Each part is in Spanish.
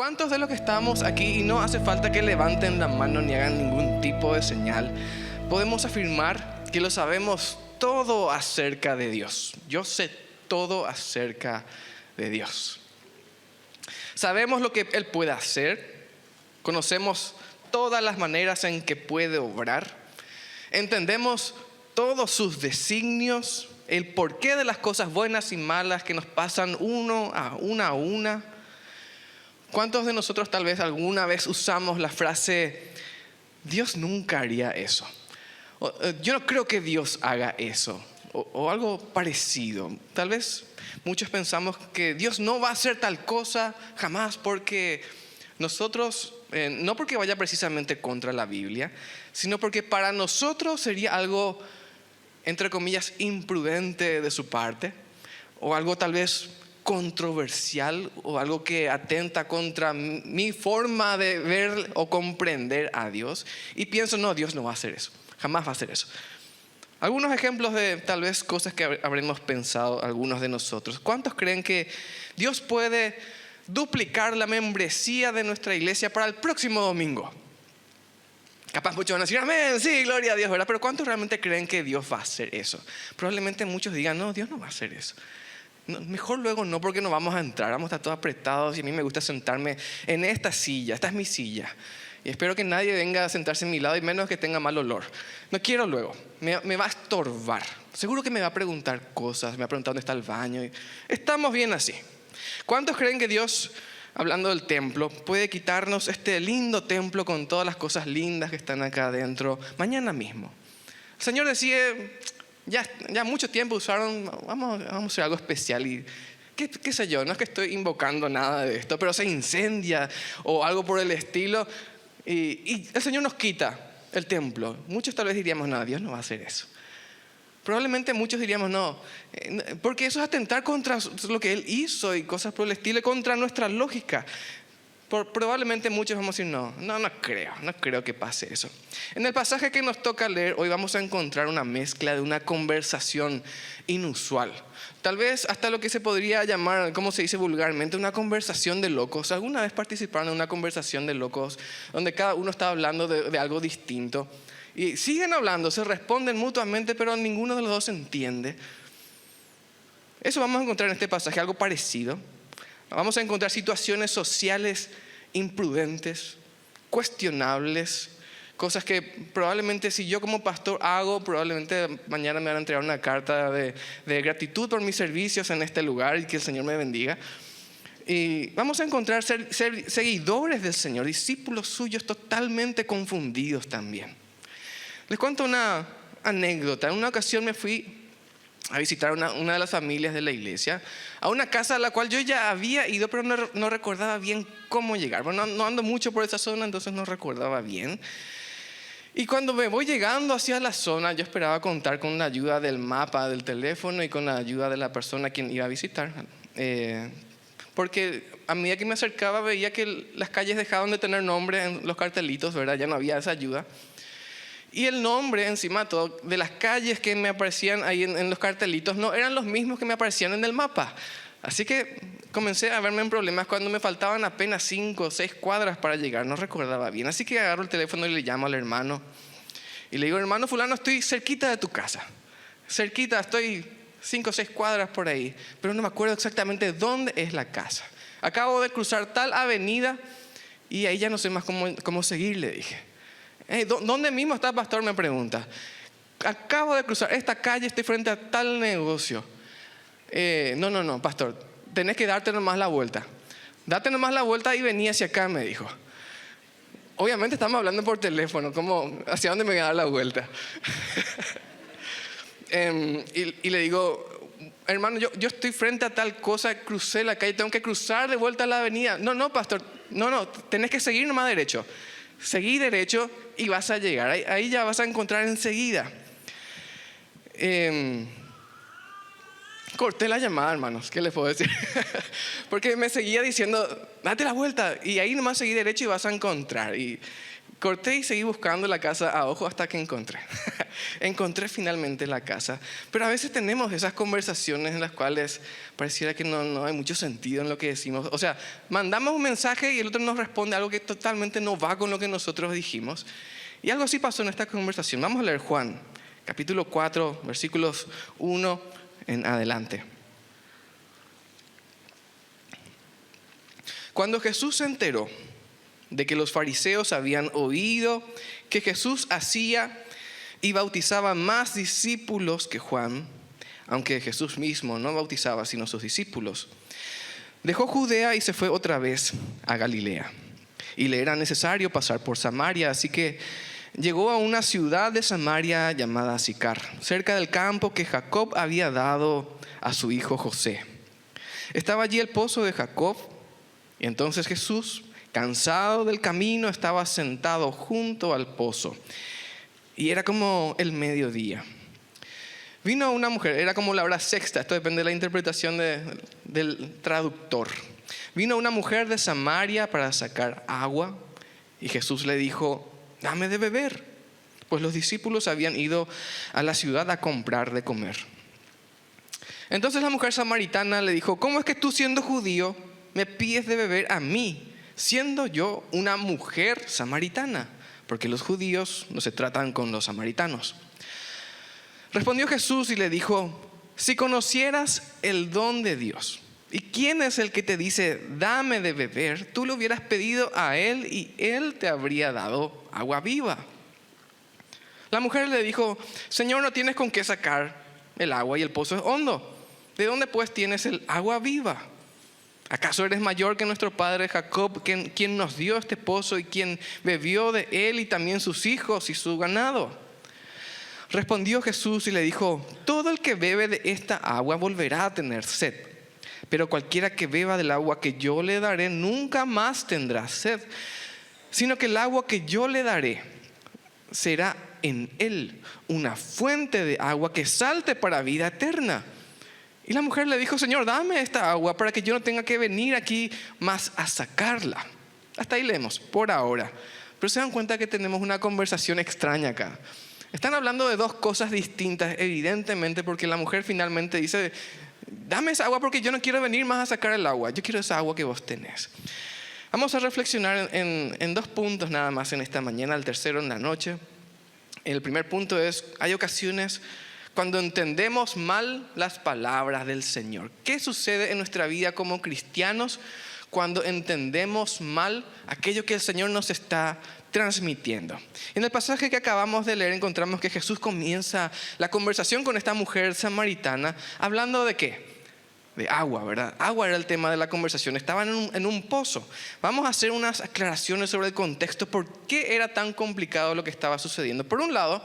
¿Cuántos de los que estamos aquí, y no hace falta que levanten la mano ni hagan ningún tipo de señal, podemos afirmar que lo sabemos todo acerca de Dios? Yo sé todo acerca de Dios. Sabemos lo que Él puede hacer, conocemos todas las maneras en que puede obrar, entendemos todos sus designios, el porqué de las cosas buenas y malas que nos pasan una. ¿Cuántos de nosotros tal vez alguna vez usamos la frase, Dios nunca haría eso? Yo no creo que Dios haga eso, o algo parecido. Tal vez muchos pensamos que Dios no va a hacer tal cosa jamás porque nosotros, no porque vaya precisamente contra la Biblia, sino porque para nosotros sería algo, entre comillas, imprudente de su parte, o algo tal vez controversial, o algo que atenta contra mi forma de ver o comprender a Dios. Y pienso, no, Dios no va a hacer eso, jamás va a hacer eso. Algunos ejemplos de tal vez cosas que habremos pensado algunos de nosotros. ¿Cuántos creen que Dios puede duplicar la membresía de nuestra iglesia para el próximo domingo? Capaz muchos van a decir, amén, sí, gloria a Dios, ¿verdad? Pero ¿cuántos realmente creen que Dios va a hacer eso? Probablemente muchos digan, no, Dios no va a hacer eso. No, mejor luego no, porque no vamos a entrar, vamos a estar todos apretados y a mí me gusta sentarme en esta silla, esta es mi silla. Y espero que nadie venga a sentarse a mi lado y menos que tenga mal olor. No quiero luego, me va a estorbar. Seguro que me va a preguntar cosas, me va a preguntar dónde está el baño. Estamos bien así. ¿Cuántos creen que Dios, hablando del templo, puede quitarnos este lindo templo con todas las cosas lindas que están acá adentro mañana mismo? El Señor decía, ya mucho tiempo usaron, vamos a hacer algo especial y qué sé yo, no es que estoy invocando nada de esto, pero se incendia o algo por el estilo y el Señor nos quita el templo. Muchos tal vez diríamos, no, Dios no va a hacer eso. Probablemente muchos diríamos no, porque eso es atentar contra lo que Él hizo y cosas por el estilo, contra nuestra lógica. Probablemente muchos vamos a decir no creo que pase eso. En el pasaje que nos toca leer hoy vamos a encontrar una mezcla de una conversación inusual. Tal vez hasta lo que se podría llamar, como se dice vulgarmente, una conversación de locos. ¿Alguna vez participaron en una conversación de locos donde cada uno está hablando de algo distinto? Y siguen hablando, se responden mutuamente, pero ninguno de los dos entiende. Eso vamos a encontrar en este pasaje, algo parecido. Vamos a encontrar situaciones sociales imprudentes, cuestionables, cosas que probablemente si yo como pastor hago, probablemente mañana me van a entregar una carta de gratitud por mis servicios en este lugar y que el Señor me bendiga. Y vamos a encontrar ser seguidores del Señor, discípulos suyos totalmente confundidos también. Les cuento una anécdota. En una ocasión me fui a visitar una de las familias de la iglesia, a una casa a la cual yo ya había ido, pero no recordaba bien cómo llegar. Bueno, no ando mucho por esa zona, entonces no recordaba bien. Y cuando me voy llegando hacia la zona, yo esperaba contar con la ayuda del mapa del teléfono y con la ayuda de la persona a quien iba a visitar. Porque a medida que me acercaba veía que las calles dejaban de tener nombre en los cartelitos, ¿verdad? Ya no había esa ayuda. Y el nombre encima todo de las calles que me aparecían ahí en los cartelitos no eran los mismos que me aparecían en el mapa. Así que comencé a verme en problemas cuando me faltaban apenas 5 o 6 cuadras para llegar. No recordaba bien. Así que agarro el teléfono y le llamo al hermano. Y le digo, hermano fulano, estoy cerquita de tu casa. Cerquita, estoy 5 o 6 cuadras por ahí. Pero no me acuerdo exactamente dónde es la casa. Acabo de cruzar tal avenida y ahí ya no sé más cómo seguir, le dije. ¿Dónde mismo está, pastor? Me pregunta. Acabo de cruzar esta calle, estoy frente a tal negocio. No, pastor, tenés que darte nomás la vuelta. Date nomás la vuelta y vení hacia acá, me dijo. Obviamente estamos hablando por teléfono, ¿hacia dónde me voy a dar la vuelta? Y le digo, hermano, yo estoy frente a tal cosa, crucé la calle, tengo que cruzar de vuelta a la avenida. No, pastor, no, tenés que seguir nomás derecho. Seguí derecho y vas a llegar. Ahí ya vas a encontrar enseguida. Corté la llamada, hermanos. ¿Qué les puedo decir? Porque me seguía diciendo, date la vuelta. Y ahí nomás seguí derecho y vas a encontrar. Y Corté y seguí buscando la casa a ojo hasta que encontré. Encontré finalmente la casa. Pero a veces tenemos esas conversaciones en las cuales pareciera que no hay mucho sentido en lo que decimos. O sea, mandamos un mensaje y el otro nos responde algo que totalmente no va con lo que nosotros dijimos. Y algo así pasó en esta conversación. Vamos a leer Juan, capítulo 4, versículos 1 en adelante. Cuando Jesús se enteró de que los fariseos habían oído que Jesús hacía y bautizaba más discípulos que Juan, aunque Jesús mismo no bautizaba sino sus discípulos, dejó Judea y se fue otra vez a Galilea. Y le era necesario pasar por Samaria, así que llegó a una ciudad de Samaria llamada Sicar, cerca del campo que Jacob había dado a su hijo José. Estaba allí el pozo de Jacob, y entonces Jesús, cansado del camino, estaba sentado junto al pozo. Y era como el mediodía. Vino una mujer, era como la hora sexta, esto depende de la interpretación del traductor. Vino una mujer de Samaria para sacar agua y Jesús le dijo: dame de beber, pues los discípulos habían ido a la ciudad a comprar de comer. Entonces la mujer samaritana le dijo: ¿cómo es que tú, siendo judío, me pides de beber a mí, siendo yo una mujer samaritana? Porque los judíos no se tratan con los samaritanos. Respondió Jesús y le dijo: si conocieras el don de Dios, ¿y quién es el que te dice dame de beber? Tú le hubieras pedido a él y él te habría dado agua viva. La mujer le dijo: Señor, no tienes con qué sacar el agua y el pozo es hondo. ¿De dónde pues tienes el agua viva? ¿Acaso eres mayor que nuestro padre Jacob, quien nos dio este pozo y quien bebió de él y también sus hijos y su ganado? Respondió Jesús y le dijo: todo el que bebe de esta agua volverá a tener sed, pero cualquiera que beba del agua que yo le daré nunca más tendrá sed, sino que el agua que yo le daré será en él una fuente de agua que salte para vida eterna. Y la mujer le dijo: Señor, dame esta agua para que yo no tenga que venir aquí más a sacarla. Hasta ahí leemos, por ahora. Pero se dan cuenta que tenemos una conversación extraña acá. Están hablando de dos cosas distintas, evidentemente, porque la mujer finalmente dice: dame esa agua porque yo no quiero venir más a sacar el agua. Yo quiero esa agua que vos tenés. Vamos a reflexionar en dos puntos nada más en esta mañana, el tercero en la noche. El primer punto es: hay ocasiones cuando entendemos mal las palabras del Señor. ¿Qué sucede en nuestra vida como cristianos cuando entendemos mal aquello que el Señor nos está transmitiendo? En el pasaje que acabamos de leer encontramos que Jesús comienza la conversación con esta mujer samaritana hablando de ¿qué? De agua, ¿verdad? Agua era el tema de la conversación. Estaban en un pozo. Vamos a hacer unas aclaraciones sobre el contexto, por qué era tan complicado lo que estaba sucediendo. Por un lado,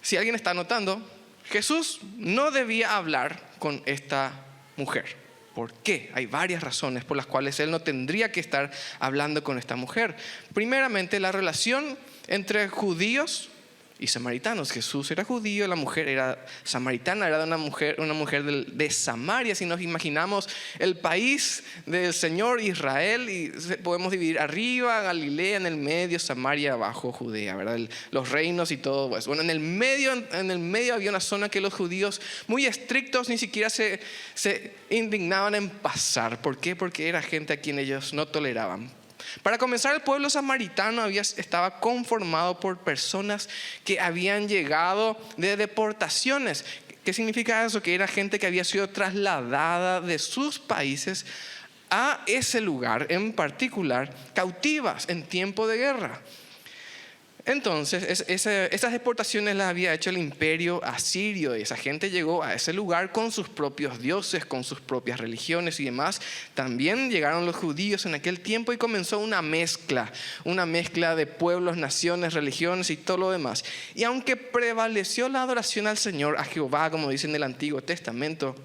si alguien está notando, Jesús no debía hablar con esta mujer. ¿Por qué? Hay varias razones por las cuales él no tendría que estar hablando con esta mujer. Primeramente, la relación entre judíos y samaritanos. Jesús era judío, la mujer era samaritana, era una mujer de Samaria. Si nos imaginamos el país del Señor Israel, y podemos dividir arriba Galilea, en el medio Samaria, abajo Judea, ¿verdad? Los reinos y todo eso. Bueno, en el medio había una zona que los judíos, muy estrictos, ni siquiera se indignaban en pasar. ¿Por qué? Porque era gente a quien ellos no toleraban. Para comenzar, el pueblo samaritano estaba conformado por personas que habían llegado de deportaciones. ¿Qué significa eso? Que era gente que había sido trasladada de sus países a ese lugar en particular, cautivas en tiempo de guerra. Entonces, esas deportaciones las había hecho el imperio asirio. Esa gente llegó a ese lugar con sus propios dioses, con sus propias religiones y demás. También llegaron los judíos en aquel tiempo y comenzó una mezcla de pueblos, naciones, religiones y todo lo demás. Y aunque prevaleció la adoración al Señor, a Jehová, como dice en el Antiguo Testamento,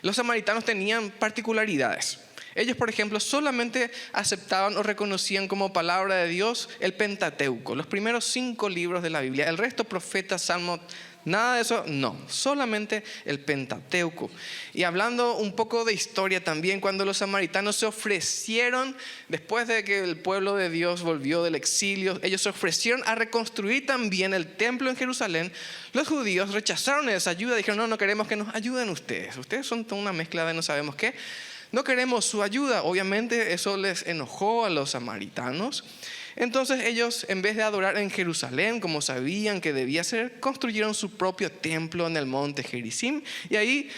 los samaritanos tenían particularidades. Ellos, por ejemplo, solamente aceptaban o reconocían como palabra de Dios el Pentateuco, los primeros 5 libros de la Biblia. El resto, profetas, salmos, Nada de eso, no, solamente el Pentateuco. Y hablando un poco de historia también, cuando los samaritanos se ofrecieron, después de que el pueblo de Dios volvió del exilio, ellos se ofrecieron a reconstruir también el templo en Jerusalén. Los judíos rechazaron esa ayuda, dijeron, no queremos que nos ayuden ustedes son toda una mezcla de no sabemos qué. No queremos su ayuda. Obviamente eso les enojó a los samaritanos. Entonces ellos, en vez de adorar en Jerusalén, como sabían que debía ser, construyeron su propio templo en el monte Gerizim. Y ahí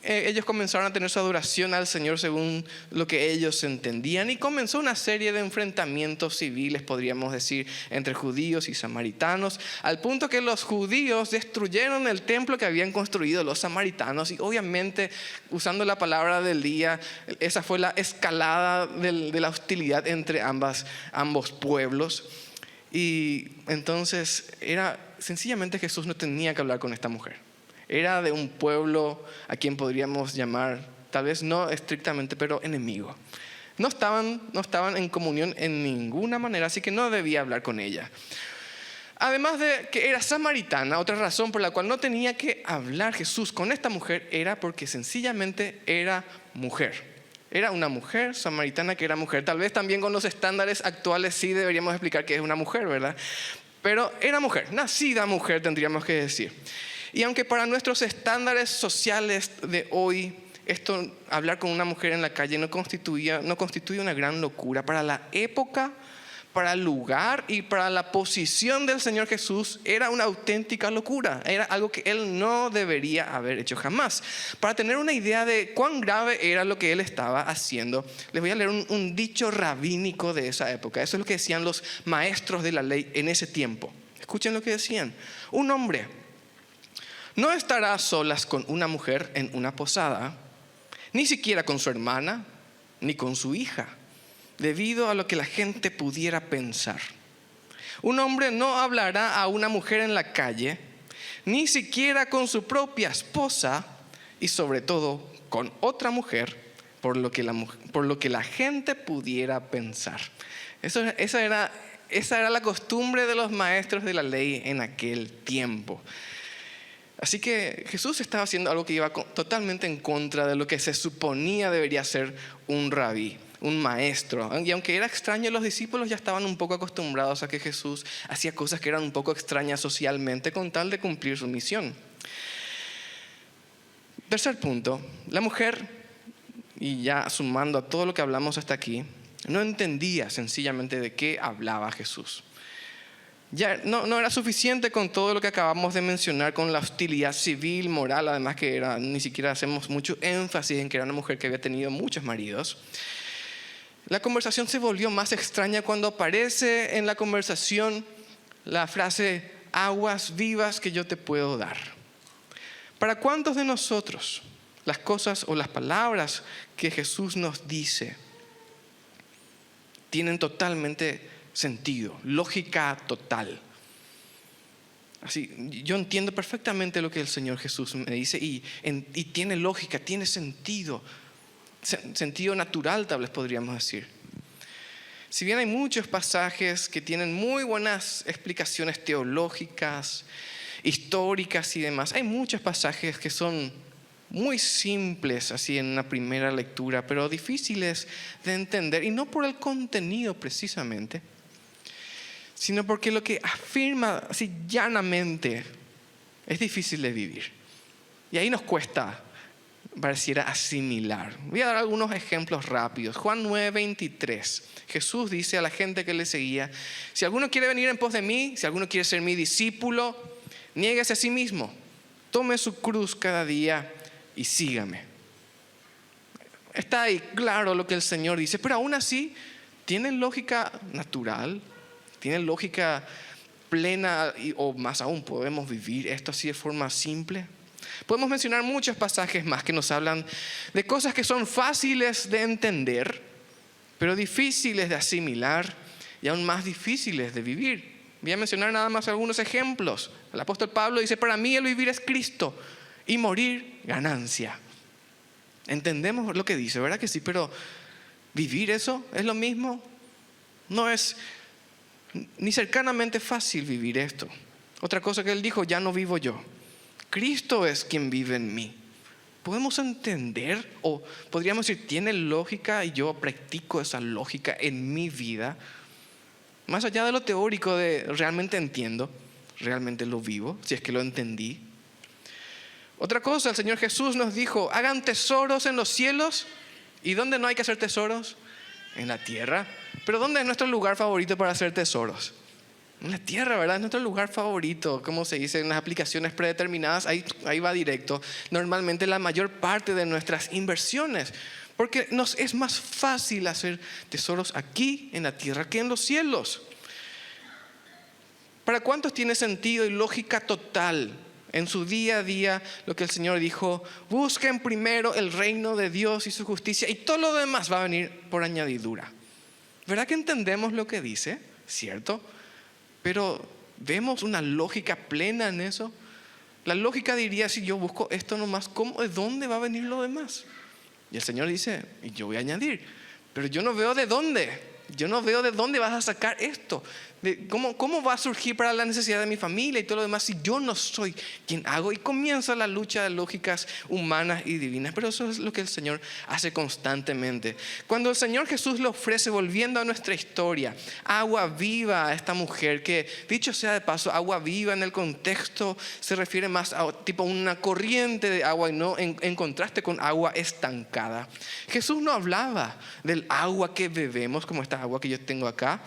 ellos comenzaron a tener su adoración al Señor según lo que ellos entendían. Y comenzó una serie de enfrentamientos civiles, podríamos decir, entre judíos y samaritanos, al punto que los judíos destruyeron el templo que habían construido los samaritanos. Y obviamente, usando la palabra del día, esa fue la escalada de la hostilidad entre ambos pueblos. Y entonces sencillamente Jesús no tenía que hablar con esta mujer. Era de un pueblo a quien podríamos llamar, tal vez no estrictamente, pero enemigo. No estaban en comunión en ninguna manera, así que no debía hablar con ella. Además de que era samaritana, otra razón por la cual no tenía que hablar Jesús con esta mujer era porque sencillamente era mujer. Era una mujer samaritana que era mujer. Tal vez también con los estándares actuales sí deberíamos explicar que es una mujer, ¿verdad? Pero era mujer, nacida mujer tendríamos que decir. Y aunque para nuestros estándares sociales de hoy, hablar con una mujer en la calle no constituye una gran locura, para la época, para el lugar y para la posición del Señor Jesús era una auténtica locura. Era algo que Él no debería haber hecho jamás. Para tener una idea de cuán grave era lo que Él estaba haciendo, les voy a leer un dicho rabínico de esa época. Eso es lo que decían los maestros de la ley en ese tiempo. Escuchen lo que decían. Un hombre no estará a solas con una mujer en una posada, ni siquiera con su hermana, ni con su hija, debido a lo que la gente pudiera pensar. Un hombre no hablará a una mujer en la calle, ni siquiera con su propia esposa, y sobre todo con otra mujer, por lo que la gente pudiera pensar. Esa era la costumbre de los maestros de la ley en aquel tiempo. Así que Jesús estaba haciendo algo que iba totalmente en contra de lo que se suponía debería ser un rabí, un maestro. Y aunque era extraño, los discípulos ya estaban un poco acostumbrados a que Jesús hacía cosas que eran un poco extrañas socialmente con tal de cumplir su misión. Tercer punto, la mujer, y ya sumando a todo lo que hablamos hasta aquí, no entendía sencillamente de qué hablaba Jesús. Ya no era suficiente con todo lo que acabamos de mencionar, con la hostilidad civil, moral, además que ni siquiera hacemos mucho énfasis en que era una mujer que había tenido muchos maridos. La conversación se volvió más extraña cuando aparece en la conversación la frase aguas vivas que yo te puedo dar. ¿Para cuántos de nosotros las cosas o las palabras que Jesús nos dice tienen totalmente sentido, lógica total? Así, yo entiendo perfectamente lo que el Señor Jesús me dice y tiene lógica, tiene sentido natural, tal vez podríamos decir. Si bien hay muchos pasajes que tienen muy buenas explicaciones teológicas, históricas y demás, hay muchos pasajes que son muy simples así en una primera lectura, pero difíciles de entender, y no por el contenido precisamente, sino porque lo que afirma así llanamente es difícil de vivir. Y ahí nos cuesta, pareciera, asimilar. Voy a dar algunos ejemplos rápidos. Juan 9:23. Jesús dice a la gente que le seguía: si alguno quiere venir en pos de mí, si alguno quiere ser mi discípulo, niéguese a sí mismo, tome su cruz cada día y sígame. Está ahí claro lo que el Señor dice, pero aún así tiene lógica natural, tiene lógica plena, o más aún, podemos vivir esto así de forma simple. Podemos mencionar muchos pasajes más que nos hablan de cosas que son fáciles de entender, pero difíciles de asimilar y aún más difíciles de vivir. Voy a mencionar nada más algunos ejemplos. El apóstol Pablo dice: para mí el vivir es Cristo y morir ganancia. Entendemos lo que dice, ¿verdad que sí? Pero ¿vivir eso es lo mismo? No es ni cercanamente fácil vivir esto. Otra cosa que él dijo: ya no vivo yo, Cristo es quien vive en mí. ¿Podemos entender o podríamos decir, tiene lógica y yo practico esa lógica en mi vida? Más allá de lo teórico de realmente entiendo, realmente lo vivo, si es que lo entendí. Otra cosa, el Señor Jesús nos dijo, hagan tesoros en los cielos. ¿Y dónde no hay que hacer tesoros? En la tierra. Pero ¿dónde es nuestro lugar favorito para hacer tesoros? En la tierra, ¿verdad? Es nuestro lugar favorito, como se dice en las aplicaciones predeterminadas, ahí va directo. Normalmente la mayor parte de nuestras inversiones, porque nos es más fácil hacer tesoros aquí en la tierra que en los cielos. ¿Para cuántos tiene sentido y lógica total en su día a día lo que el Señor dijo? Busquen primero el reino de Dios y su justicia y todo lo demás va a venir por añadidura. ¿Verdad que entendemos lo que dice? ¿Cierto? Pero ¿vemos una lógica plena en eso? La lógica diría, si yo busco esto nomás, ¿de dónde va a venir lo demás? Y el Señor dice, y yo voy a añadir, pero yo no veo de dónde. Yo no veo de dónde vas a sacar esto. ¿Cómo va a surgir para la necesidad de mi familia y todo lo demás si yo no soy quien hago? Y comienza la lucha de lógicas humanas y divinas. Pero eso es lo que el Señor hace constantemente. Cuando el Señor Jesús le ofrece, volviendo a nuestra historia, agua viva a esta mujer, que dicho sea de paso, agua viva en el contexto se refiere más a tipo una corriente de agua y no en contraste con agua estancada. Jesús no hablaba del agua que bebemos, como esta agua que yo tengo acá,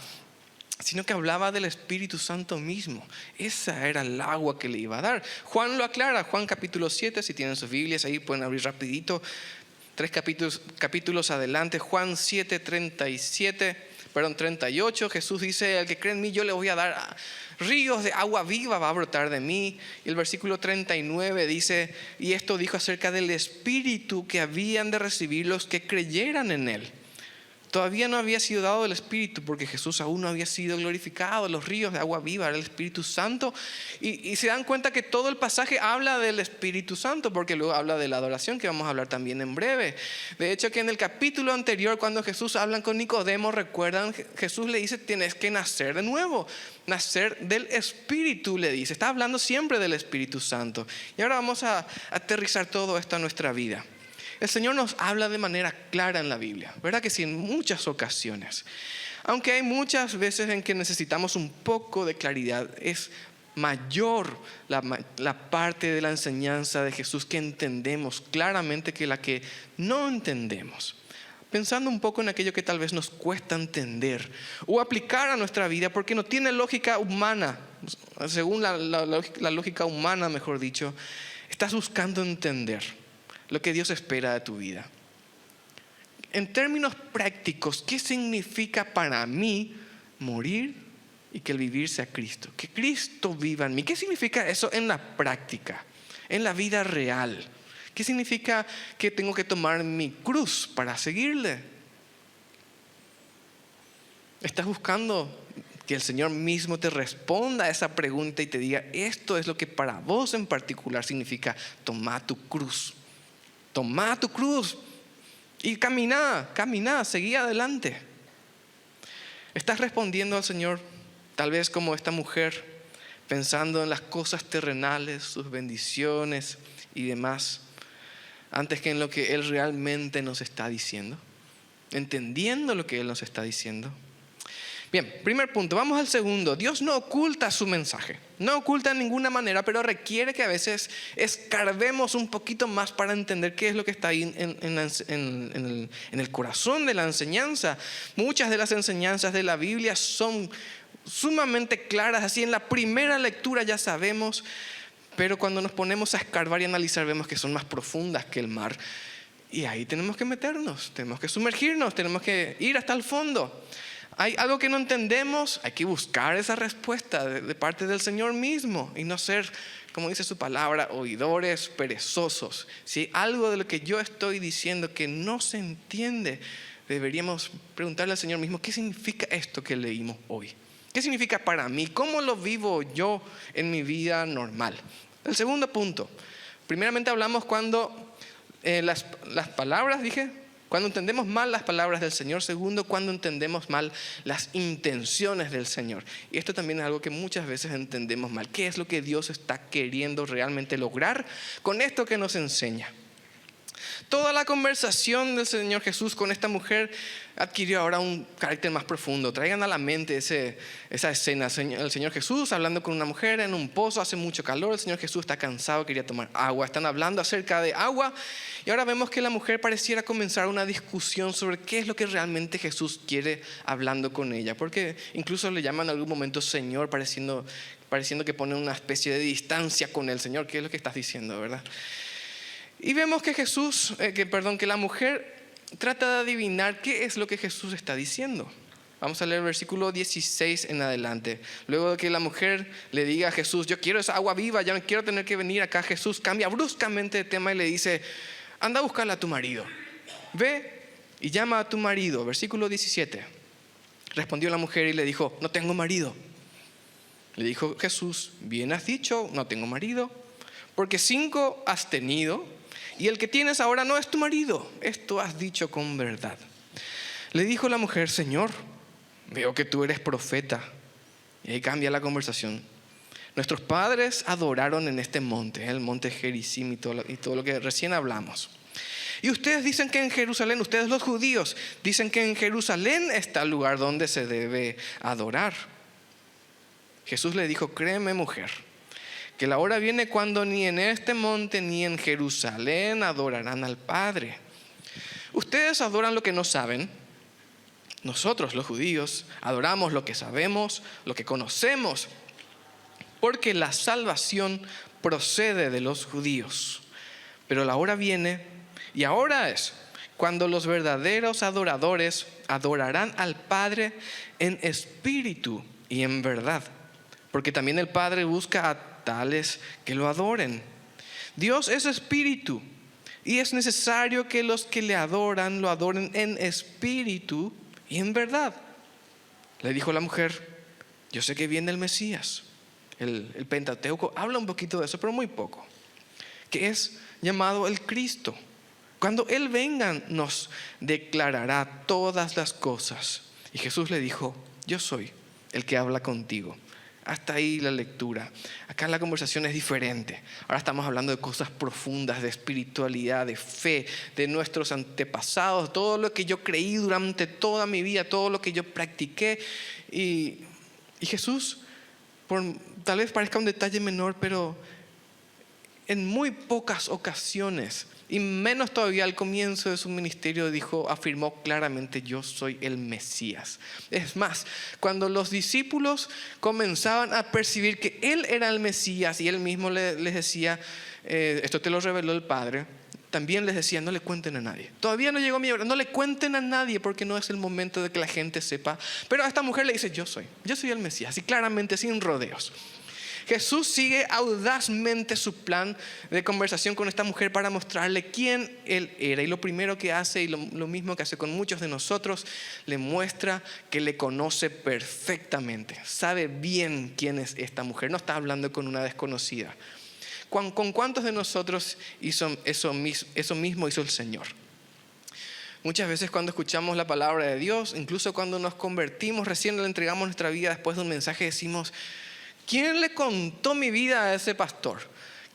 sino que hablaba del Espíritu Santo mismo. Esa era el agua que le iba a dar. Juan lo aclara, Juan capítulo 7, si tienen sus Biblias ahí pueden abrir rapidito, 3 capítulos adelante, Juan 7, 38, Jesús dice, el que cree en mí yo le voy a dar ríos de agua viva, va a brotar de mí. Y el versículo 39 dice, y esto dijo acerca del Espíritu que habían de recibir los que creyeran en él. Todavía no había sido dado el Espíritu porque Jesús aún no había sido glorificado. Los ríos de agua viva era el Espíritu Santo. Y se dan cuenta que todo el pasaje habla del Espíritu Santo, porque luego habla de la adoración, que vamos a hablar también en breve. De hecho, que en el capítulo anterior, cuando Jesús habla con Nicodemo, recuerdan, Jesús le dice, tienes que nacer de nuevo. Nacer del Espíritu, le dice. Está hablando siempre del Espíritu Santo. Y ahora vamos a aterrizar todo esto a nuestra vida. El Señor nos habla de manera clara en la Biblia, ¿verdad que sí? En muchas ocasiones. Aunque hay muchas veces en que necesitamos un poco de claridad, es mayor la parte de la enseñanza de Jesús que entendemos claramente que la que no entendemos. Pensando un poco en aquello que tal vez nos cuesta entender o aplicar a nuestra vida porque no tiene lógica humana. Según la lógica humana, mejor dicho, estás buscando entender lo que Dios espera de tu vida. En términos prácticos, ¿qué significa para mí morir y que el vivir sea Cristo? Que Cristo viva en mí. ¿Qué significa eso en la práctica, en la vida real? ¿Qué significa que tengo que tomar mi cruz para seguirle? ¿Estás buscando que el Señor mismo te responda a esa pregunta y te diga, esto es lo que para vos en particular significa tomar tu cruz? Toma tu cruz y camina, seguí adelante. Estás respondiendo al Señor, tal vez como esta mujer, pensando en las cosas terrenales, sus bendiciones y demás, antes que en lo que Él realmente nos está diciendo, entendiendo lo que Él nos está diciendo. Bien, primer punto, vamos al segundo. Dios no oculta su mensaje, no oculta de ninguna manera, pero requiere que a veces escarbemos un poquito más para entender qué es lo que está ahí en el corazón de la enseñanza. Muchas de las enseñanzas de la Biblia son sumamente claras, así en la primera lectura ya sabemos, pero cuando nos ponemos a escarbar y analizar vemos que son más profundas que el mar. Y ahí tenemos que meternos, tenemos que sumergirnos, tenemos que ir hasta el fondo. Hay algo que no entendemos, hay que buscar esa respuesta de parte del Señor mismo y no ser, como dice su palabra, oidores perezosos. Si hay algo de lo que yo estoy diciendo que no se entiende, deberíamos preguntarle al Señor mismo, ¿qué significa esto que leímos hoy? ¿Qué significa para mí? ¿Cómo lo vivo yo en mi vida normal? El segundo punto, primeramente hablamos cuando las palabras, dije, Cuando entendemos mal las palabras del Señor. Segundo, cuando entendemos mal las intenciones del Señor. Y esto también es algo que muchas veces entendemos mal. ¿Qué es lo que Dios está queriendo realmente lograr con esto que nos enseña? Toda la conversación del Señor Jesús con esta mujer adquirió ahora un carácter más profundo. Traigan a la mente esa escena. El Señor Jesús hablando con una mujer en un pozo, hace mucho calor. El Señor Jesús está cansado, quería tomar agua. Están hablando acerca de agua. Y ahora vemos que la mujer pareciera comenzar una discusión sobre qué es lo que realmente Jesús quiere hablando con ella. Porque incluso le llaman en algún momento Señor, pareciendo que pone una especie de distancia con el Señor. ¿Qué es lo que estás diciendo, verdad? Y vemos que que la mujer trata de adivinar qué es lo que Jesús está diciendo. Vamos a leer el versículo 16 en adelante. Luego de que la mujer le diga a Jesús, yo quiero esa agua viva, ya no quiero tener que venir acá. Jesús cambia bruscamente de tema y le dice, anda a buscarle a tu marido. Ve y llama a tu marido. Versículo 17. Respondió la mujer y le dijo, no tengo marido. Le dijo Jesús, bien has dicho, no tengo marido, porque 5 has tenido. Y el que tienes ahora no es tu marido. Esto has dicho con verdad. Le dijo la mujer, Señor, veo que tú eres profeta. Y ahí cambia la conversación. Nuestros padres adoraron en este monte, el monte Gerizim y todo lo que recién hablamos. Y ustedes dicen que en Jerusalén, ustedes los judíos, dicen que en Jerusalén está el lugar donde se debe adorar. Jesús le dijo, créeme mujer, que la hora viene cuando ni en este monte ni en Jerusalén adorarán al Padre. Ustedes adoran lo que no saben. Nosotros los judíos adoramos lo que sabemos, lo que conocemos, porque la salvación procede de los judíos. Pero la hora viene, y ahora es, cuando los verdaderos adoradores adorarán al Padre en espíritu y en verdad, porque también el Padre busca a tales que lo adoren. Dios es espíritu y es necesario que los que le adoran lo adoren en espíritu y en verdad. Le dijo la mujer, yo sé que viene el Mesías. El Pentateuco habla un poquito de eso, pero muy poco, que es llamado el Cristo. Cuando Él venga nos declarará todas las cosas. Y Jesús le dijo, yo soy el que habla contigo. Hasta ahí la lectura. Acá la conversación es diferente. Ahora estamos hablando de cosas profundas, de espiritualidad, de fe, de nuestros antepasados, todo lo que yo creí durante toda mi vida, todo lo que yo practiqué. Y Jesús, tal vez parezca un detalle menor, pero en muy pocas ocasiones, y menos todavía al comienzo de su ministerio, afirmó claramente, yo soy el Mesías. Es más, cuando los discípulos comenzaban a percibir que Él era el Mesías y Él mismo les decía, esto te lo reveló el Padre, también les decía, no le cuenten a nadie. Todavía no llegó mi hora, no le cuenten a nadie porque no es el momento de que la gente sepa. Pero a esta mujer le dice, yo soy el Mesías, y claramente, sin rodeos. Jesús sigue audazmente su plan de conversación con esta mujer para mostrarle quién Él era. Y lo primero que hace, y lo mismo que hace con muchos de nosotros, le muestra que le conoce perfectamente. Sabe bien quién es esta mujer. No está hablando con una desconocida. ¿Con cuántos de nosotros hizo eso mismo hizo el Señor? Muchas veces cuando escuchamos la palabra de Dios, incluso cuando nos convertimos, recién le entregamos nuestra vida después de un mensaje, decimos, ¿quién le contó mi vida a ese pastor?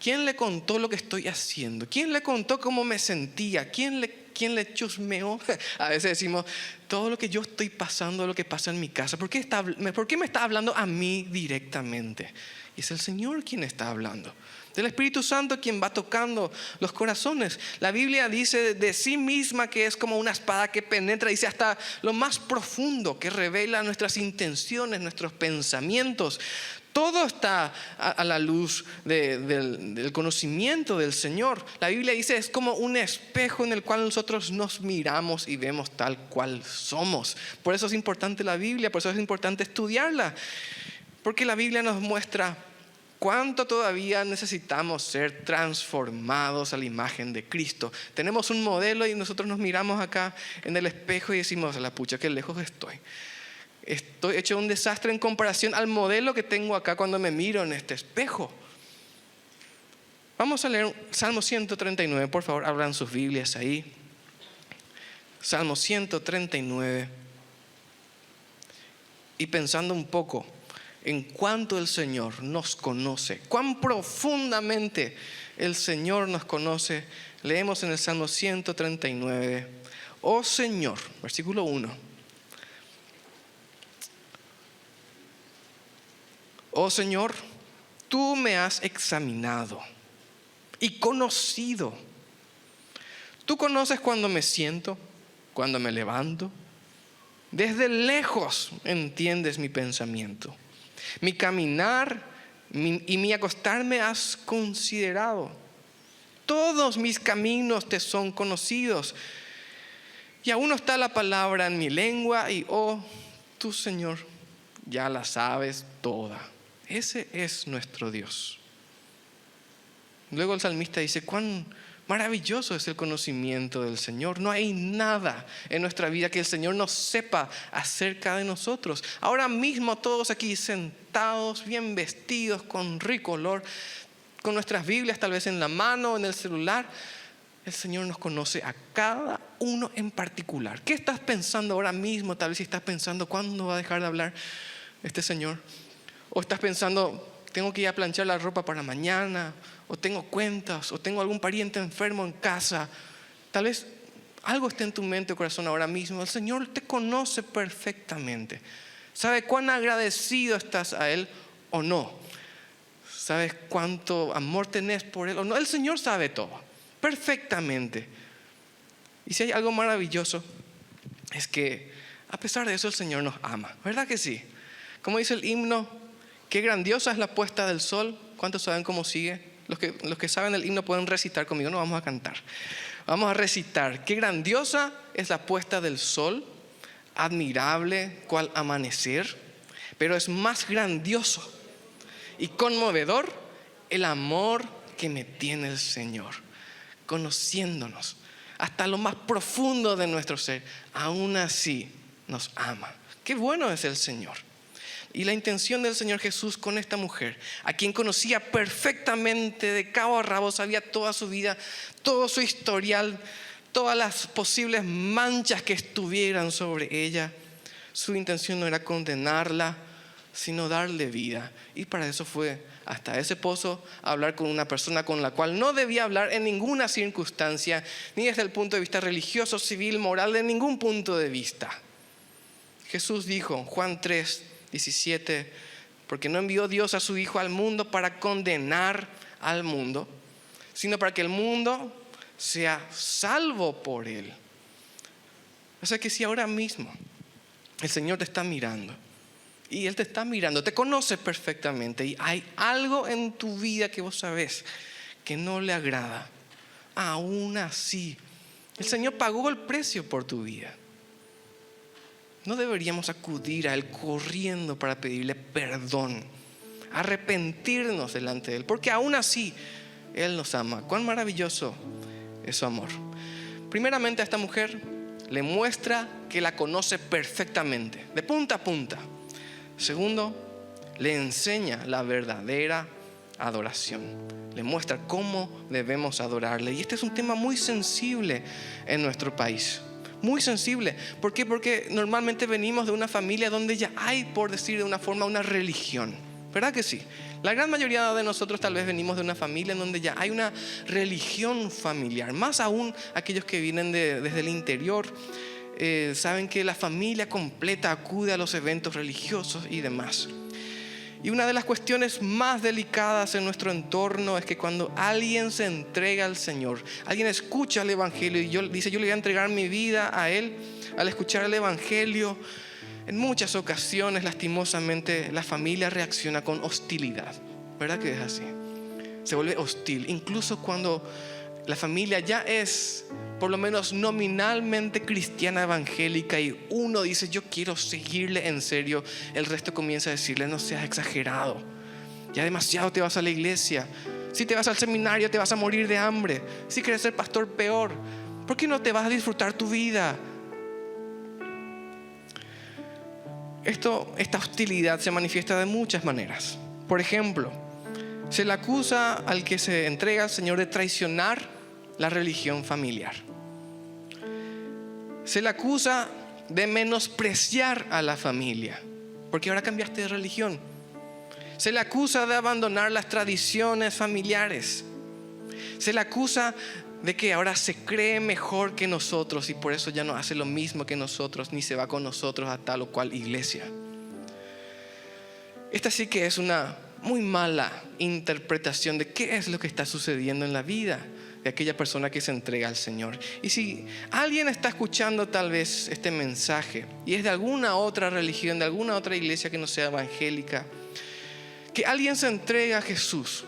¿Quién le contó lo que estoy haciendo? ¿Quién le contó cómo me sentía? ¿Quién le chusmeó? A veces decimos, todo lo que yo estoy pasando, lo que pasa en mi casa, ¿por qué me está hablando a mí directamente? Y es el Señor quien está hablando. Del Espíritu Santo quien va tocando los corazones. La Biblia dice de sí misma que es como una espada que penetra, dice hasta lo más profundo, que revela nuestras intenciones, nuestros pensamientos. Todo está a la luz del conocimiento del Señor. La Biblia dice es como un espejo en el cual nosotros nos miramos y vemos tal cual somos. Por eso es importante la Biblia, por eso es importante estudiarla. Porque la Biblia nos muestra cuánto todavía necesitamos ser transformados a la imagen de Cristo. Tenemos un modelo y nosotros nos miramos acá en el espejo y decimos, la pucha, qué lejos estoy. Estoy hecho un desastre en comparación al modelo que tengo acá cuando me miro en este espejo. Vamos a leer Salmo 139, por favor, abran sus Biblias ahí. Salmo 139, y pensando un poco en cuánto el Señor nos conoce, cuán profundamente el Señor nos conoce, leemos en el Salmo 139, oh Señor, versículo 1. Oh Señor, tú me has examinado y conocido. Tú conoces cuando me siento, cuando me levanto. Desde lejos entiendes mi pensamiento. Mi caminar y mi acostarme has considerado. Todos mis caminos te son conocidos. Y aún no está la palabra en mi lengua y oh, tú Señor, ya la sabes toda. Ese es nuestro Dios. Luego el salmista dice, cuán maravilloso es el conocimiento del Señor. No hay nada en nuestra vida que el Señor no sepa acerca de nosotros. Ahora mismo todos aquí sentados, bien vestidos, con rico olor, con nuestras Biblias tal vez en la mano, en el celular. El Señor nos conoce a cada uno en particular. ¿Qué estás pensando ahora mismo? Tal vez si estás pensando, ¿cuándo va a dejar de hablar este Señor? O estás pensando, tengo que ir a planchar la ropa para mañana, o tengo cuentas, o tengo algún pariente enfermo en casa. Tal vez algo esté en tu mente o corazón ahora mismo. El Señor te conoce perfectamente. Sabe cuán agradecido estás a Él o no. Sabes cuánto amor tenés por Él o no. El Señor sabe todo, perfectamente. Y si hay algo maravilloso, es que a pesar de eso el Señor nos ama. ¿Verdad que sí? Como dice el himno, qué grandiosa es la puesta del sol. ¿Cuántos saben cómo sigue? Los que saben el himno pueden recitar conmigo, no vamos a cantar. Vamos a recitar. Qué grandiosa es la puesta del sol, admirable cual amanecer, pero es más grandioso y conmovedor el amor que me tiene el Señor, conociéndonos hasta lo más profundo de nuestro ser. Aún así nos ama. Qué bueno es el Señor. Y la intención del Señor Jesús con esta mujer, a quien conocía perfectamente de cabo a rabo, sabía toda su vida, todo su historial, todas las posibles manchas que estuvieran sobre ella. Su intención no era condenarla, sino darle vida. Y para eso fue hasta ese pozo a hablar con una persona con la cual no debía hablar en ninguna circunstancia, ni desde el punto de vista religioso, civil, moral, de ningún punto de vista. Jesús dijo, Juan 3:17, porque no envió Dios a su Hijo al mundo para condenar al mundo, sino para que el mundo sea salvo por Él. O sea que si ahora mismo el Señor te está mirando, y Él te está mirando, te conoce perfectamente, y hay algo en tu vida que vos sabés que no le agrada, aún así el Señor pagó el precio por tu vida. ¿No deberíamos acudir a Él corriendo para pedirle perdón, arrepentirnos delante de Él? Porque aún así Él nos ama. Cuán maravilloso es su amor. Primeramente, a esta mujer le muestra que la conoce perfectamente, de punta a punta. Segundo, le enseña la verdadera adoración. Le muestra cómo debemos adorarle. Y este es un tema muy sensible en nuestro país. Muy sensible. ¿Por qué? Porque normalmente venimos de una familia donde ya hay, por decir de una forma, una religión. ¿Verdad que sí? La gran mayoría de nosotros tal vez venimos de una familia en donde ya hay una religión familiar. Más aún aquellos que vienen desde el interior, saben que la familia completa acude a los eventos religiosos y demás. Y una de las cuestiones más delicadas en nuestro entorno es que cuando alguien se entrega al Señor, alguien escucha el Evangelio y dice, yo le voy a entregar mi vida a Él, al escuchar el Evangelio, en muchas ocasiones, lastimosamente, la familia reacciona con hostilidad. ¿Verdad que es así? Se vuelve hostil, incluso cuando la familia ya es por lo menos nominalmente cristiana evangélica y uno dice yo quiero seguirle en serio, el resto comienza a decirle no seas exagerado, ya demasiado te vas a la iglesia, si te vas al seminario te vas a morir de hambre, si quieres ser pastor peor, ¿por qué no te vas a disfrutar tu vida? Esta hostilidad se manifiesta de muchas maneras. Por ejemplo, se le acusa al que se entrega al Señor de traicionar la religión familiar. Se le acusa de menospreciar a la familia, porque ahora cambiaste de religión. Se le acusa de abandonar las tradiciones familiares. Se le acusa de que ahora se cree mejor que nosotros y por eso ya no hace lo mismo que nosotros, ni se va con nosotros a tal o cual iglesia. Esta sí que es una muy mala interpretación de qué es lo que está sucediendo en la vida de aquella persona que se entrega al Señor. Y si alguien está escuchando tal vez este mensaje y es de alguna otra religión, de alguna otra iglesia que no sea evangélica, que alguien se entrega a Jesús,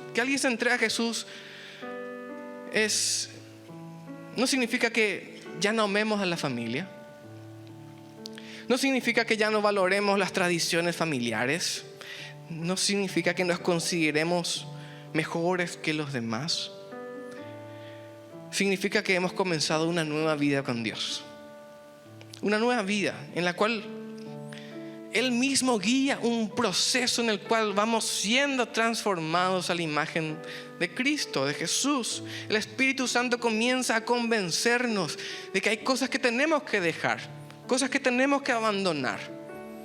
no significa que ya no amemos a la familia, no significa que ya no valoremos las tradiciones familiares, no significa que nos consideremos mejores que los demás. Significa que hemos comenzado una nueva vida con Dios, una nueva vida en la cual Él mismo guía un proceso en el cual vamos siendo transformados a la imagen de Cristo, de Jesús. El Espíritu Santo comienza a convencernos de que hay cosas que tenemos que dejar, cosas que tenemos que abandonar.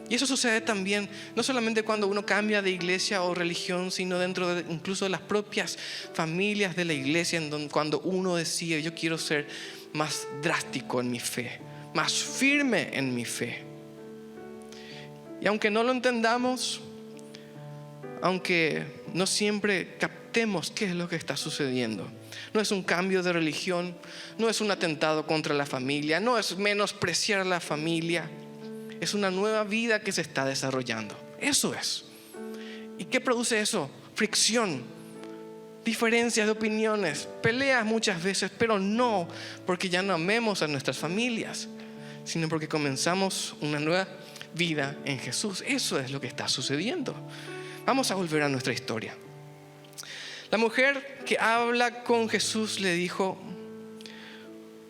Y eso sucede también, no solamente cuando uno cambia de iglesia o religión, sino dentro de incluso de las propias familias de la iglesia, cuando uno decide: yo quiero ser más drástico en mi fe, más firme en mi fe. Y aunque no lo entendamos, aunque no siempre captemos qué es lo que está sucediendo, no es un cambio de religión, no es un atentado contra la familia, no es menospreciar a la familia, es una nueva vida que se está desarrollando. Eso es. ¿Y qué produce eso? Fricción, diferencias de opiniones, peleas muchas veces, pero no porque ya no amemos a nuestras familias, sino porque comenzamos una nueva vida en Jesús. Eso es lo que está sucediendo. Vamos a volver a nuestra historia. La mujer que habla con Jesús le dijo: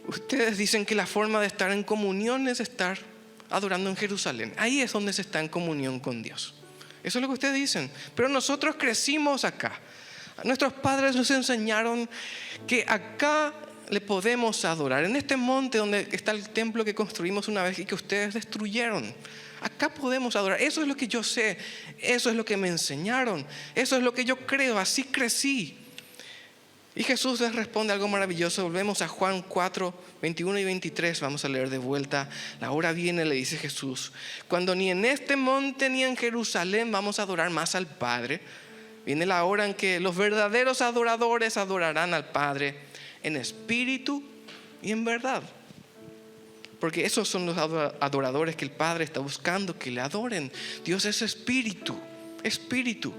ustedes dicen que la forma de estar en comunión es estar adorando en Jerusalén. Ahí es donde se está en comunión con Dios. Eso es lo que ustedes dicen. Pero nosotros crecimos acá. Nuestros padres nos enseñaron que acá le podemos adorar. En este monte donde está el templo que construimos una vez y que ustedes destruyeron. Acá podemos adorar. Eso es lo que yo sé. Eso es lo que me enseñaron. Eso es lo que yo creo. Así crecí. Y Jesús les responde algo maravilloso. Volvemos a Juan 4, 21 y 23. Vamos a leer de vuelta. La hora viene, le dice Jesús, cuando ni en este monte ni en Jerusalén vamos a adorar más al Padre. Viene la hora en que los verdaderos adoradores adorarán al Padre en espíritu y en verdad. Porque esos son los adoradores que el Padre está buscando que le adoren. Dios es espíritu, espíritu.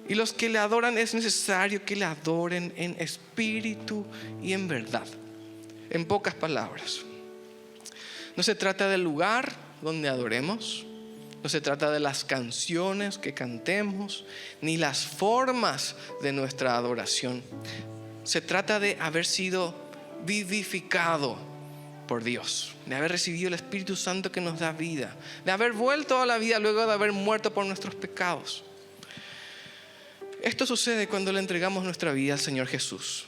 Y los que le adoran es necesario que le adoren en espíritu y en verdad. En pocas palabras, no se trata del lugar donde adoremos, no se trata de las canciones que cantemos, ni las formas de nuestra adoración. Se trata de haber sido vivificado por Dios, de haber recibido el Espíritu Santo que nos da vida, de haber vuelto a la vida luego de haber muerto por nuestros pecados. Esto sucede cuando le entregamos nuestra vida al Señor Jesús,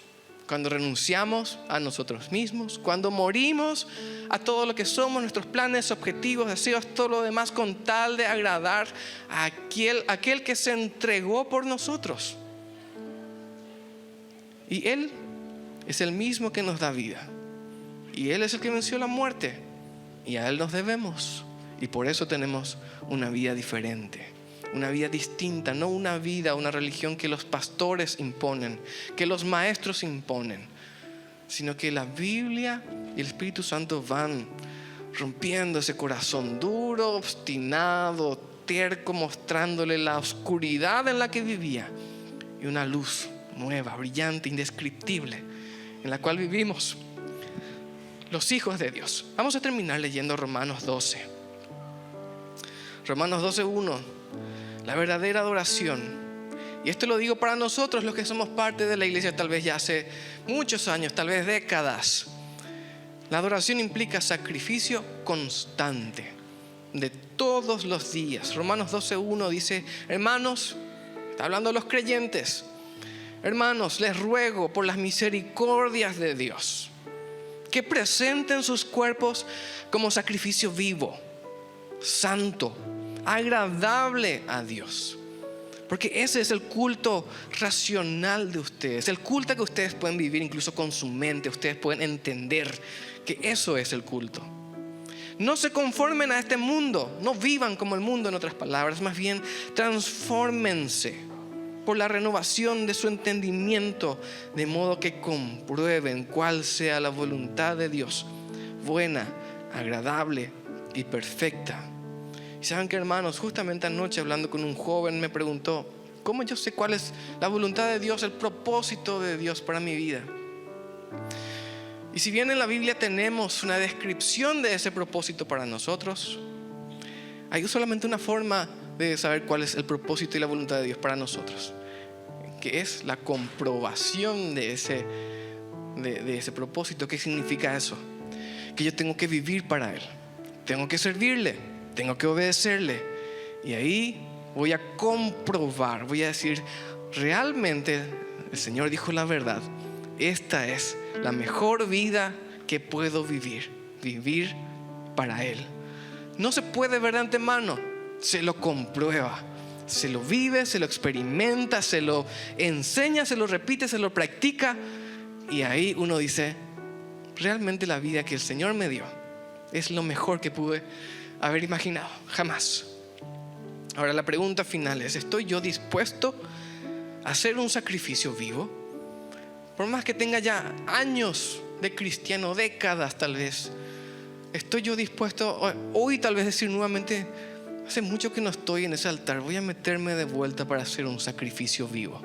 cuando renunciamos a nosotros mismos, cuando morimos a todo lo que somos, nuestros planes, objetivos, deseos, todo lo demás, con tal de agradar a aquel que se entregó por nosotros. Y Él es el mismo que nos da vida. Y Él es el que venció la muerte. Y a Él nos debemos. Y por eso tenemos una vida diferente, una vida distinta, no una religión que los pastores imponen, que los maestros imponen, sino que la Biblia y el Espíritu Santo van rompiendo ese corazón duro, obstinado, terco, mostrándole la oscuridad en la que vivía y una luz nueva, brillante, indescriptible, en la cual vivimos los hijos de Dios. Vamos a terminar leyendo Romanos 12. Romanos 12:1. La verdadera adoración. Y esto lo digo para nosotros, los que somos parte de la iglesia, tal vez ya hace muchos años, tal vez décadas. La adoración implica sacrificio constante de todos los días. Romanos 12:1 dice: hermanos, está hablando de los creyentes, hermanos, les ruego por las misericordias de Dios que presenten sus cuerpos como sacrificio vivo, santo, agradable a Dios. Porque ese es el culto racional de ustedes, el culto que ustedes pueden vivir incluso con su mente. Ustedes pueden entender que eso es el culto. No se conformen a este mundo, no vivan como el mundo, en otras palabras. Más bien, transfórmense por la renovación de su entendimiento, de modo que comprueben cuál sea la voluntad de Dios, buena, agradable y perfecta. Y saben que, hermanos, justamente anoche hablando con un joven me preguntó: ¿cómo yo sé cuál es la voluntad de Dios, el propósito de Dios para mi vida? Y si bien en la Biblia tenemos una descripción de ese propósito para nosotros, hay solamente una forma de saber cuál es el propósito y la voluntad de Dios para nosotros, que es la comprobación de ese propósito. ¿Qué significa eso? Que yo tengo que vivir para Él, tengo que servirle, tengo que obedecerle. Y ahí voy a comprobar, voy a decir: realmente el Señor dijo la verdad. Esta es la mejor vida que puedo vivir para Él. No se puede ver de antemano, se lo comprueba, se lo vive, se lo experimenta, se lo enseña, se lo repite, se lo practica. Y ahí uno dice: realmente la vida que el Señor me dio es lo mejor que pude haber imaginado, jamás. Ahora la pregunta final es: ¿estoy yo dispuesto a hacer un sacrificio vivo? Por más que tenga ya años de cristiano, décadas tal vez, ¿estoy yo dispuesto hoy tal vez decir nuevamente: hace mucho que no estoy en ese altar, voy a meterme de vuelta para hacer un sacrificio vivo?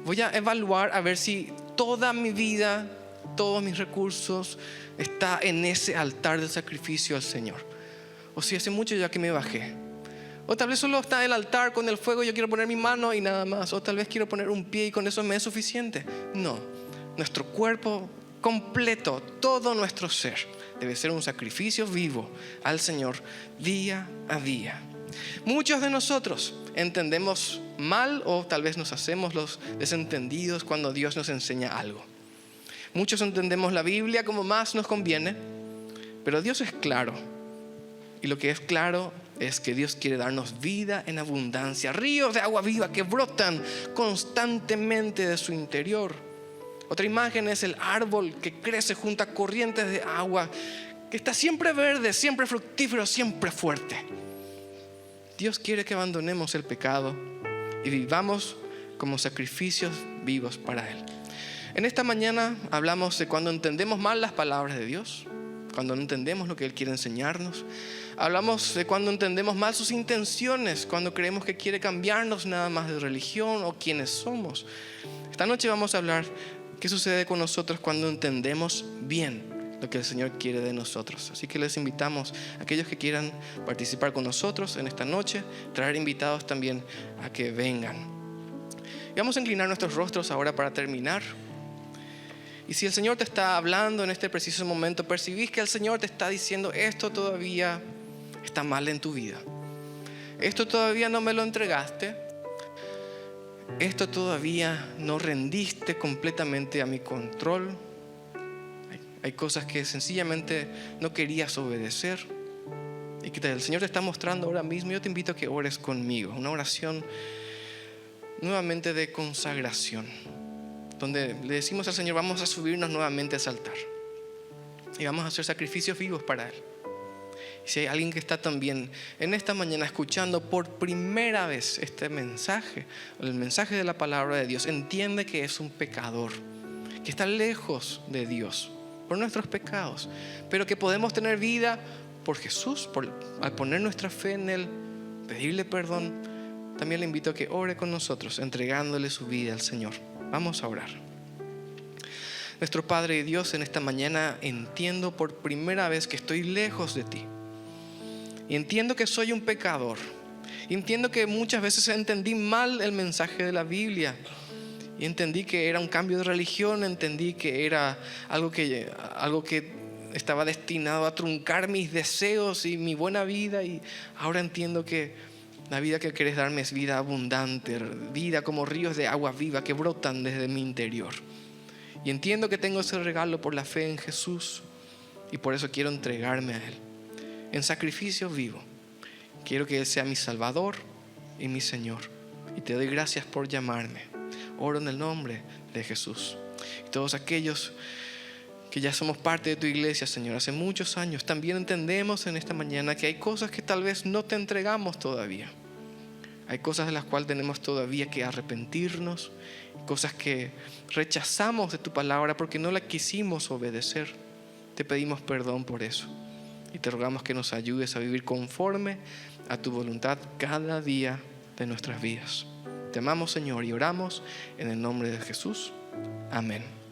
Voy a evaluar a ver si toda mi vida, todos mis recursos está en ese altar del sacrificio al Señor, o si hace mucho ya que me bajé. O tal vez solo está el altar con el fuego y yo quiero poner mi mano y nada más. O tal vez quiero poner un pie y con eso me es suficiente. No, nuestro cuerpo completo, todo nuestro ser debe ser un sacrificio vivo al Señor día a día. Muchos de nosotros entendemos mal, o tal vez nos hacemos los desentendidos cuando Dios nos enseña algo. Muchos entendemos la Biblia como más nos conviene, pero Dios es claro. Y lo que es claro es que Dios quiere darnos vida en abundancia, ríos de agua viva que brotan constantemente de su interior. Otra imagen es el árbol que crece junto a corrientes de agua, que está siempre verde, siempre fructífero, siempre fuerte. Dios quiere que abandonemos el pecado y vivamos como sacrificios vivos para Él. En esta mañana hablamos de cuando entendemos mal las palabras de Dios, cuando no entendemos lo que Él quiere enseñarnos. Hablamos de cuando entendemos mal sus intenciones, cuando creemos que quiere cambiarnos nada más de religión o quiénes somos. Esta noche vamos a hablar qué sucede con nosotros cuando entendemos bien lo que el Señor quiere de nosotros. Así que les invitamos a aquellos que quieran participar con nosotros en esta noche, traer invitados también a que vengan. Y vamos a inclinar nuestros rostros ahora para terminar. Y si el Señor te está hablando en este preciso momento, percibís que el Señor te está diciendo: esto todavía está mal en tu vida, esto todavía no me lo entregaste, esto todavía no rendiste completamente a mi control, hay cosas que sencillamente no querías obedecer, y que el Señor te está mostrando ahora mismo. Yo te invito a que ores conmigo, una oración nuevamente de consagración, donde le decimos al Señor: vamos a subirnos nuevamente a ese altar y vamos a hacer sacrificios vivos para Él. Y si hay alguien que está también en esta mañana escuchando por primera vez este mensaje, el mensaje de la palabra de Dios, entiende que es un pecador, que está lejos de Dios por nuestros pecados, pero que podemos tener vida por Jesús, al poner nuestra fe en Él, pedirle perdón. También le invito a que ore con nosotros, entregándole su vida al Señor. Vamos a orar. Nuestro Padre y Dios, en esta mañana entiendo por primera vez que estoy lejos de ti. Y entiendo que soy un pecador. Y entiendo que muchas veces entendí mal el mensaje de la Biblia. Y entendí que era un cambio de religión. Entendí que era algo que estaba destinado a truncar mis deseos y mi buena vida. Y ahora entiendo que la vida que querés darme es vida abundante, vida como ríos de agua viva que brotan desde mi interior. Y entiendo que tengo ese regalo por la fe en Jesús. Y por eso quiero entregarme a Él en sacrificio vivo. Quiero que Él sea mi Salvador y mi Señor. Y te doy gracias por llamarme. Oro en el nombre de Jesús. Y todos aquellos que ya somos parte de tu iglesia, Señor, hace muchos años, también entendemos en esta mañana que hay cosas que tal vez no te entregamos todavía. Hay cosas de las cuales tenemos todavía que arrepentirnos, cosas que rechazamos de tu palabra porque no la quisimos obedecer. Te pedimos perdón por eso y te rogamos que nos ayudes a vivir conforme a tu voluntad cada día de nuestras vidas. Te amamos, Señor, y oramos en el nombre de Jesús. Amén.